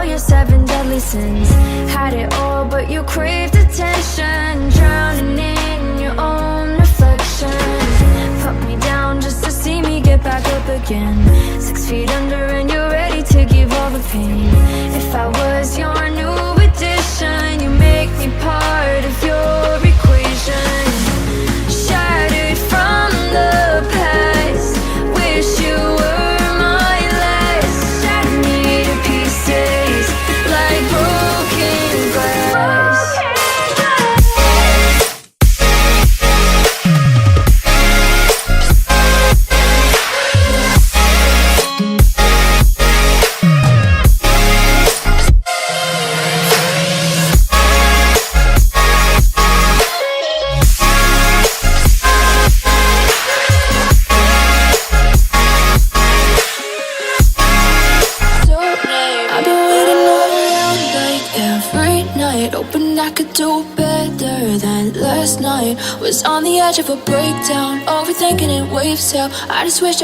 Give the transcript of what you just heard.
all your 7 deadly sins. Had it all, but you craved attention, drowning in your own reflection. Put me down just to see me get back up again. 6 feet under and you're ready to give all the pain. If I was your new addition, you make me part of your equation. Shattered from the past, wish you were my last. Shattered me to pieces like broken glass. Hoping I could do better than last night. Was on the edge of a breakdown, overthinking it waves out. I just wish